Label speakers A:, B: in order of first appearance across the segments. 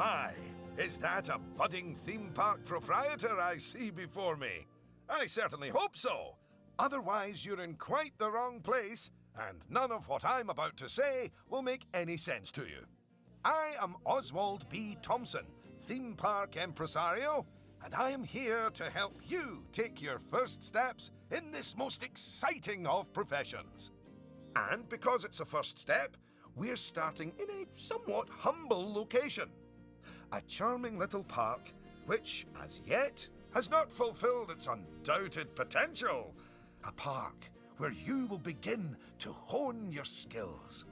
A: my, is that a budding theme park proprietor I see before me? I certainly hope so. Otherwise, you're in quite the wrong place, and none of what I'm about to say will make any sense to you. I am Oswald B. Thompson, theme park impresario, and I am here to help you take your first steps in this most exciting of professions. And because it's a first step, we're starting in a somewhat humble location. A charming little park which, as yet, has not fulfilled its undoubted potential. A park where you will begin to hone your skills.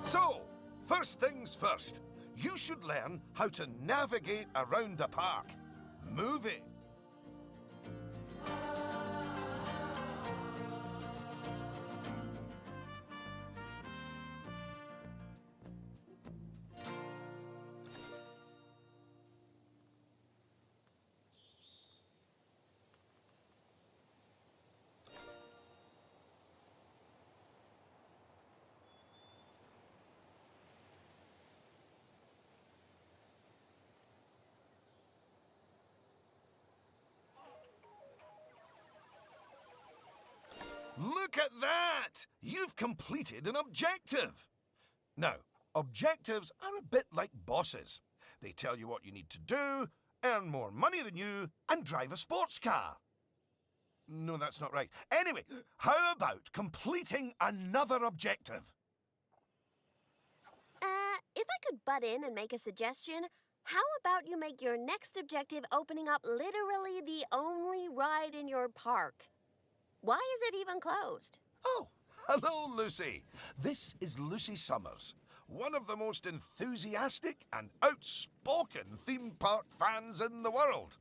A: So, first things first, you should learn how to navigate around the park. Moving. Look at that! You've completed an objective! Now, objectives are a bit like bosses. They tell you what you need to do, earn more money than you, and drive a sports car. No, that's not right. Anyway, how about completing another objective?
B: If I could butt in and make a suggestion, how about you make your next objective opening up literally the only ride in your park? Why is it even closed?
A: Oh, hello, Lucy. This is Lucy Summers, one of the most enthusiastic and outspoken theme park fans in the world.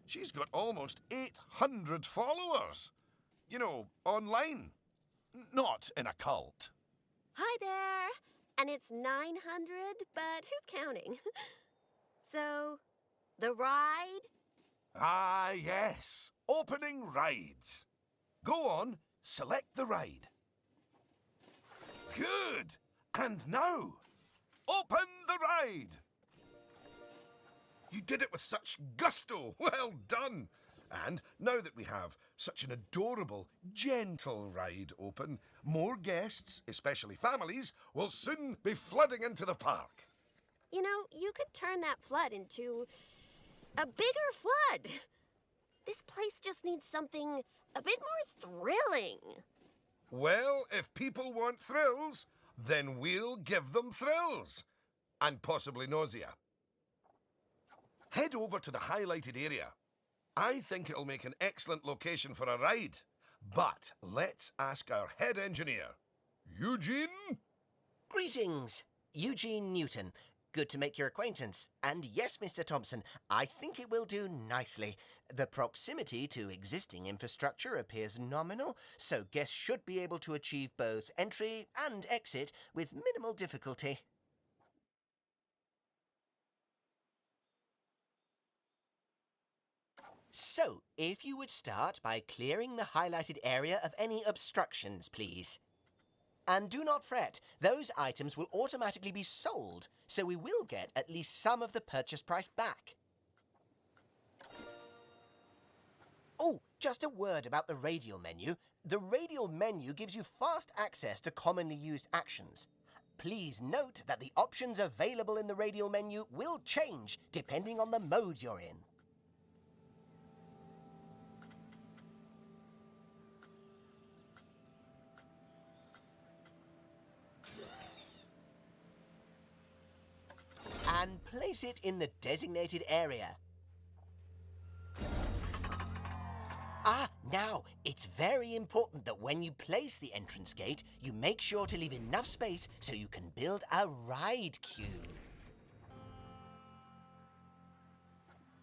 A: She's got almost 800 followers. You know, online. Not in a cult.
B: Hi there. And it's 900, but who's counting? So, the ride?
A: Ah, yes. Opening rides. Go on, select the ride. Good. And now, open the ride. You did it with such gusto. Well done. And now that we have such an adorable, gentle ride open, more guests, especially families, will soon be flooding into the park.
B: You know, you could turn that flood into a bigger flood. This place just needs something a bit more thrilling.
A: Well, if people want thrills, then we'll give them thrills. And possibly nausea. Head over to the highlighted area. I think it'll make an excellent location for a ride. But let's ask our head engineer. Eugene?
C: Greetings, Eugene Newton. Good to make your acquaintance. And yes, Mr. Thompson, I think it will do nicely. The proximity to existing infrastructure appears nominal, so guests should be able to achieve both entry and exit with minimal difficulty. So, if you would start by clearing the highlighted area of any obstructions, please. And do not fret, those items will automatically be sold, so we will get at least some of the purchase price back. Oh, just a word about the Radial Menu. The Radial Menu gives you fast access to commonly used actions. Please note that the options available in the Radial Menu will change depending on the mode you're in. And place it in the designated area. Now, it's very important that when you place the entrance gate, you make sure to leave enough space so you can build a ride queue.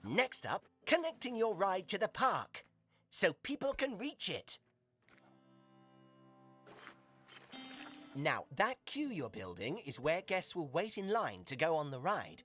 C: Next up, connecting your ride to the park, so people can reach it. Now, that queue you're building is where guests will wait in line to go on the ride.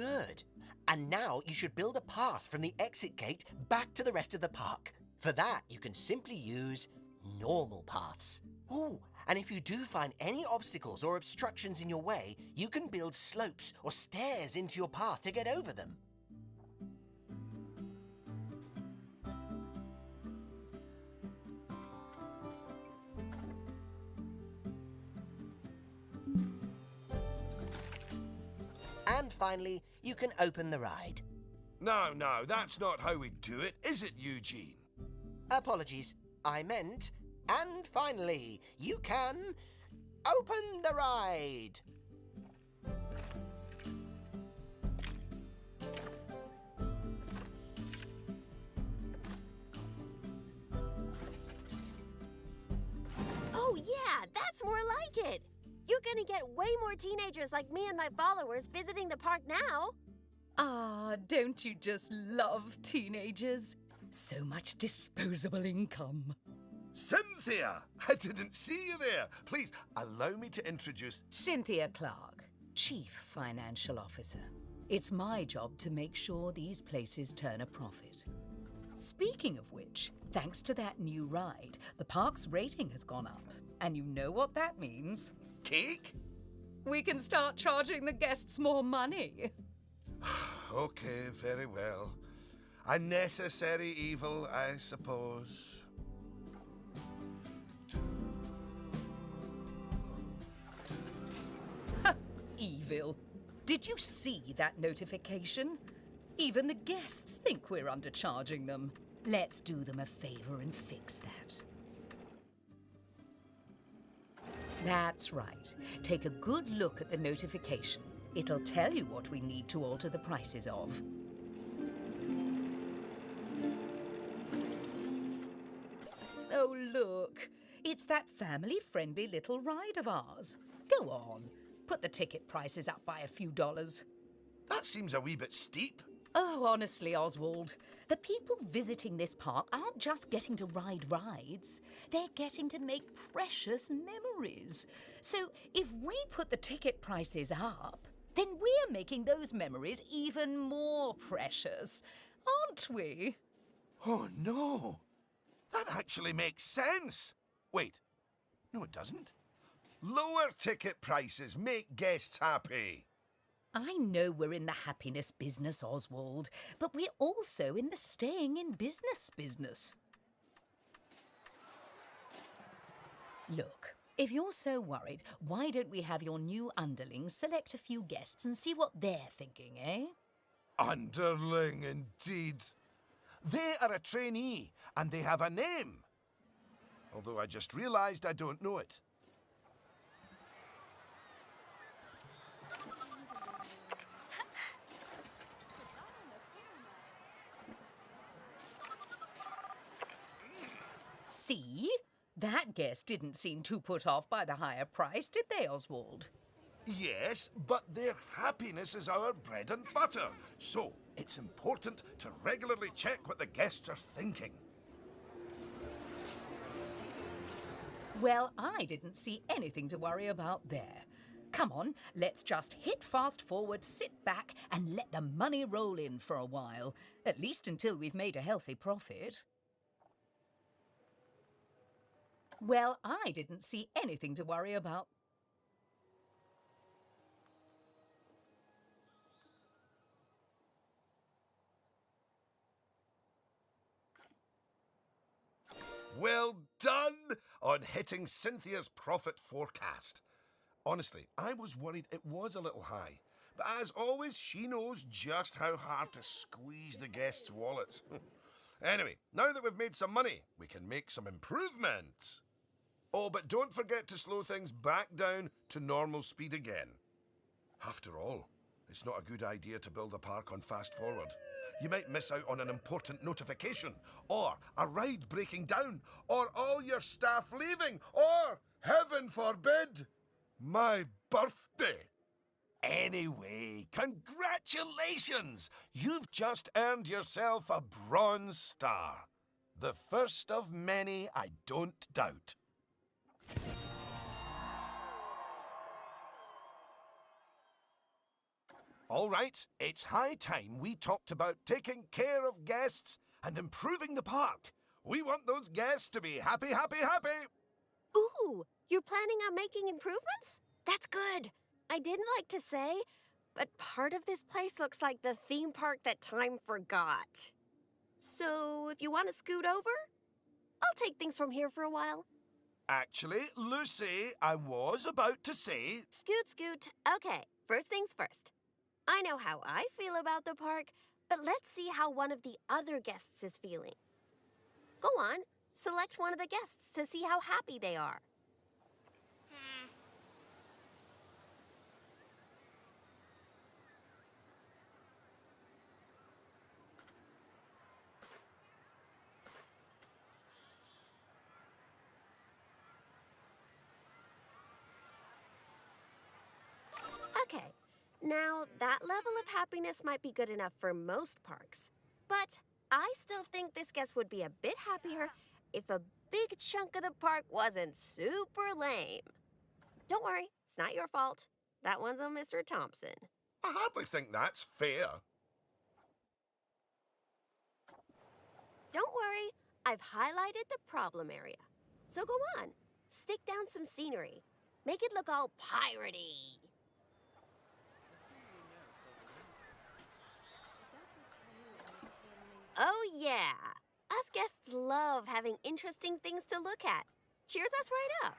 C: Good. And now you should build a path from the exit gate back to the rest of the park. For that, you can simply use normal paths. Ooh, and if you do find any obstacles or obstructions in your way, you can build slopes or stairs into your path to get over them. And finally, you can open the ride.
A: No, that's not how we do it, is it, Eugene?
C: Apologies, I meant, and finally, you can open the ride.
B: Oh, yeah, that's more like it. You're gonna get way more teenagers like me and my followers visiting the park now.
D: Ah, don't you just love teenagers? So much disposable income.
A: Cynthia! I didn't see you there. Please, allow me to introduce...
D: Cynthia Clark, Chief Financial Officer. It's my job to make sure these places turn a profit. Speaking of which, thanks to that new ride, the park's rating has gone up. And you know what that means?
A: Cake?
D: We can start charging the guests more money.
A: Okay, very well. A necessary evil, I suppose.
D: Evil. Did you see that notification? Even the guests think we're undercharging them. Let's do them a favor and fix that. That's right. Take a good look at the notification. It'll tell you what we need to alter the prices of. Oh, look. It's that family-friendly little ride of ours. Go on. Put the ticket prices up by a few dollars.
A: That seems a wee bit steep.
D: Oh, honestly, Oswald, the people visiting this park aren't just getting to ride rides. They're getting to make precious memories. So if we put the ticket prices up, then we're making those memories even more precious, aren't we?
A: Oh, no. That actually makes sense. Wait. No, it doesn't. Lower ticket prices make guests happy.
D: I know we're in the happiness business, Oswald, but we're also in the staying in business. Look, if you're so worried, why don't we have your new underlings select a few guests and see what they're thinking, eh?
A: Underling, indeed. They are a trainee, and they have a name. Although I just realised I don't know it.
D: See? That guest didn't seem too put off by the higher price, did they, Oswald?
A: Yes, but their happiness is our bread and butter. So, it's important to regularly check what the guests are thinking.
D: Well, I didn't see anything to worry about there. Come on, let's just hit fast forward, sit back, and let the money roll in for a while. At least until we've made a healthy profit. Well, I didn't see anything to worry about.
A: Well done on hitting Cynthia's profit forecast. Honestly, I was worried it was a little high. But as always, she knows just how hard to squeeze the guests' wallets. Anyway, now that we've made some money, we can make some improvements. Oh, but don't forget to slow things back down to normal speed again. After all, it's not a good idea to build a park on fast forward. You might miss out on an important notification, or a ride breaking down, or all your staff leaving, or, heaven forbid, my birthday. Anyway, congratulations! You've just earned yourself a bronze star. The first of many, I don't doubt. All right, it's high time we talked about taking care of guests and improving the park. We want those guests to be happy, happy, happy.
B: Ooh, you're planning on making improvements? That's good. I didn't like to say, but part of this place looks like the theme park that time forgot. So, if you want to scoot over, I'll take things from here for a while.
A: Actually, Lucy, I was about to say...
B: Scoot, scoot. Okay, first things first. I know how I feel about the park, but let's see how one of the other guests is feeling. Go on, select one of the guests to see how happy they are. Okay, now that level of happiness might be good enough for most parks, but I still think this guest would be a bit happier if a big chunk of the park wasn't super lame. Don't worry, it's not your fault. That one's on Mr. Thompson.
A: I hardly think that's fair.
B: Don't worry, I've highlighted the problem area. So go on, stick down some scenery. Make it look all piratey. Oh yeah, us guests love having interesting things to look at. Cheers us right up.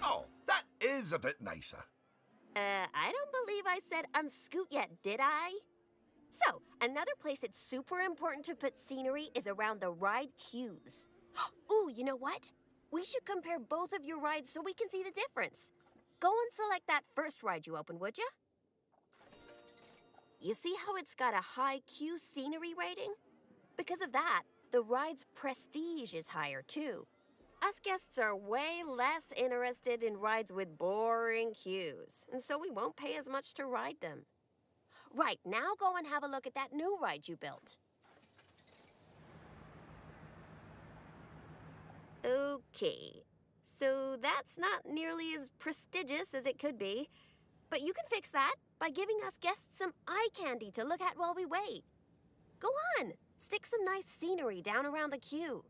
A: Oh, that is a bit nicer.
B: I don't believe I said unscoot yet, did I? So, another place it's super important to put scenery is around the ride queues. Ooh, you know what? We should compare both of your rides so we can see the difference. Go and select that first ride you opened, would ya? You see how it's got a high queue scenery rating? Because of that, the ride's prestige is higher too. Us guests are way less interested in rides with boring queues, and so we won't pay as much to ride them. Right, now go and have a look at that new ride you built. Okay, so that's not nearly as prestigious as it could be, but you can fix that by giving us guests some eye candy to look at while we wait. Go on, stick some nice scenery down around the queue.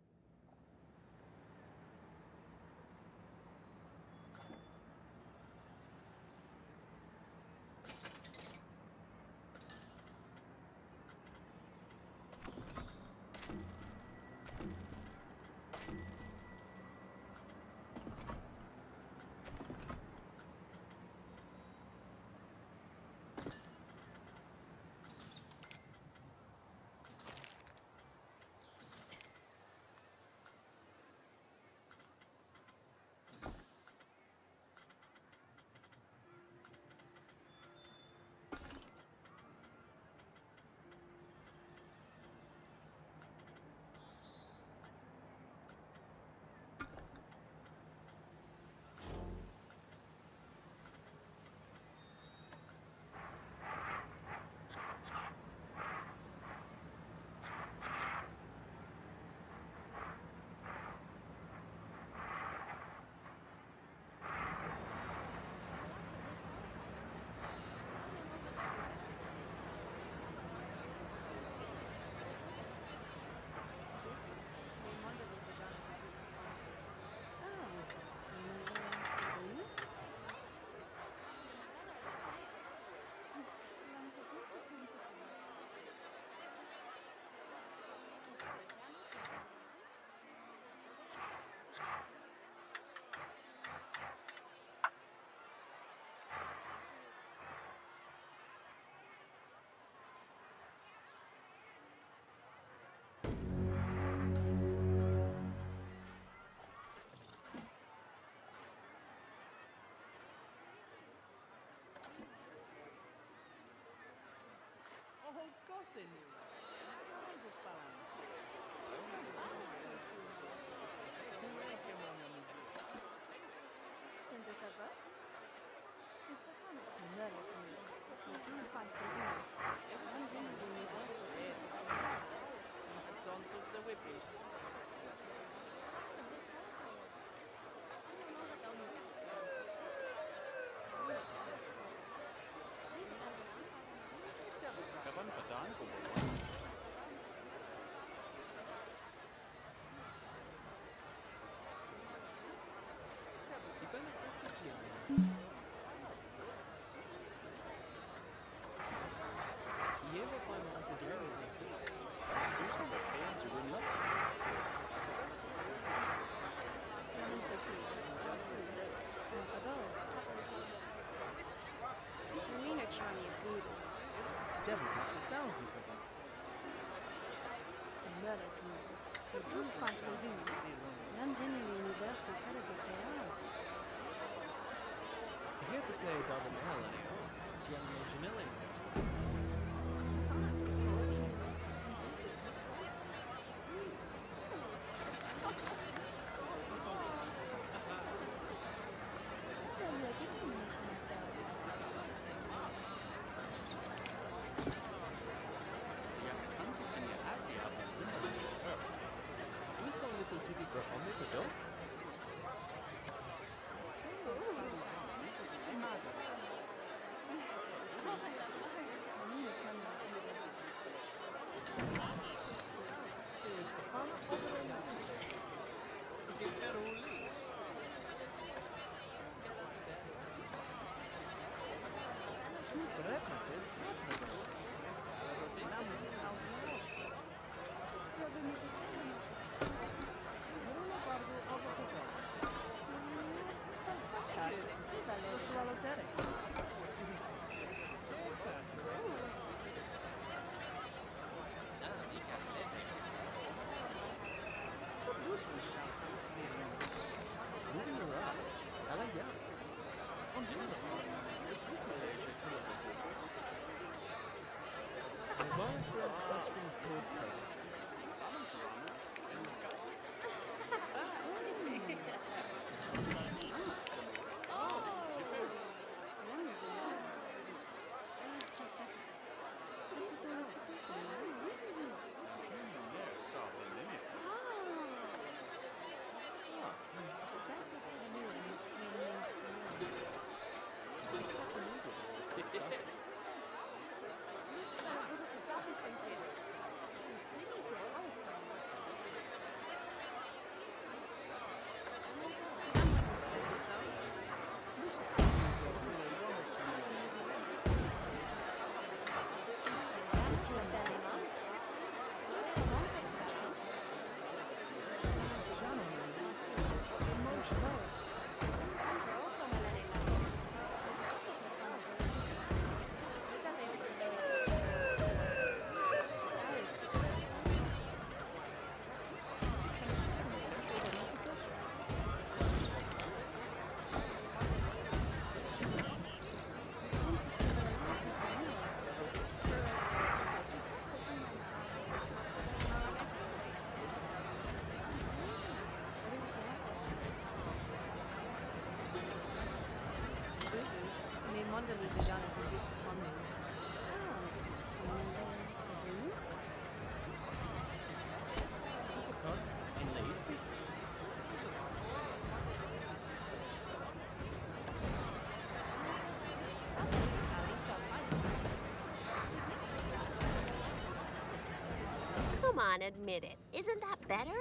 B: Come on, admit it. Isn't that better?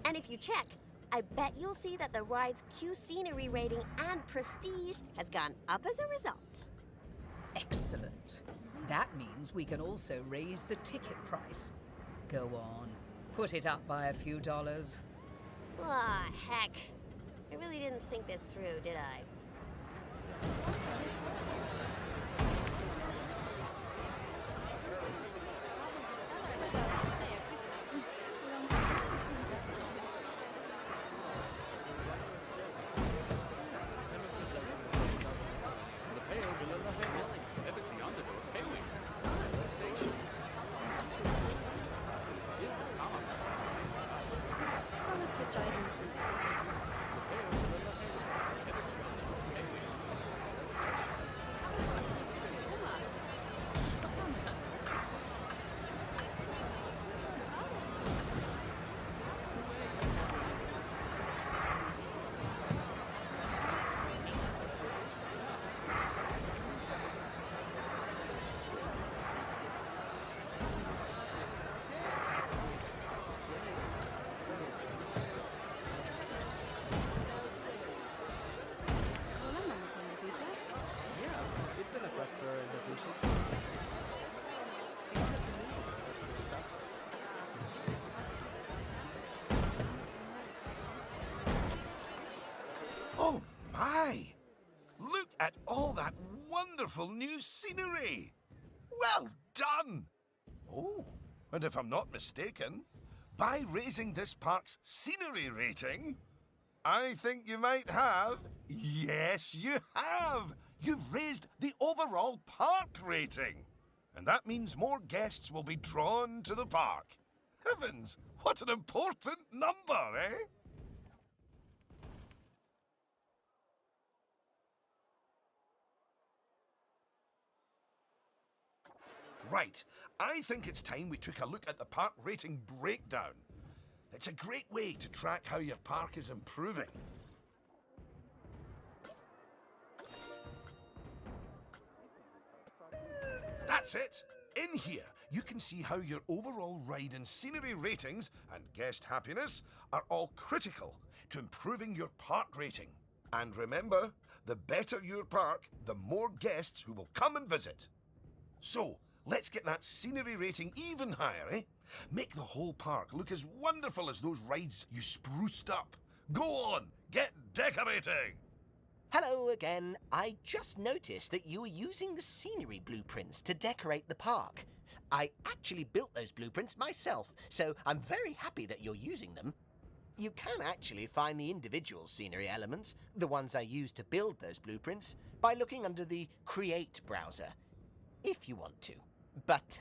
B: And if you check, I bet you'll see that the ride's Q scenery rating and prestige has gone up as a result.
D: Excellent. That means we can also raise the ticket price. Go on, put it up by a few dollars.
B: Ah, heck. I really didn't think this through, did I?
A: Oh my! Look at all that wonderful new scenery! Well done! Oh, and if I'm not mistaken, by raising this park's scenery rating, I think you might have. Yes, you have! You've raised the overall park rating. And that means more guests will be drawn to the park. Heavens, what an important number, eh? Right, I think it's time we took a look at the park rating breakdown. It's a great way to track how your park is improving. That's it! In here, you can see how your overall ride and scenery ratings and guest happiness are all critical to improving your park rating. And remember, the better your park, the more guests who will come and visit. So, let's get that scenery rating even higher, eh? Make the whole park look as wonderful as those rides you spruced up. Go on, get decorating!
C: Hello again. I just noticed that you were using the scenery blueprints to decorate the park. I actually built those blueprints myself, so I'm very happy that you're using them. You can actually find the individual scenery elements, the ones I used to build those blueprints, by looking under the Create browser, if you want to. But,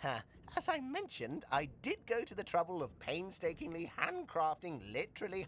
C: as I mentioned, I did go to the trouble of painstakingly handcrafting literally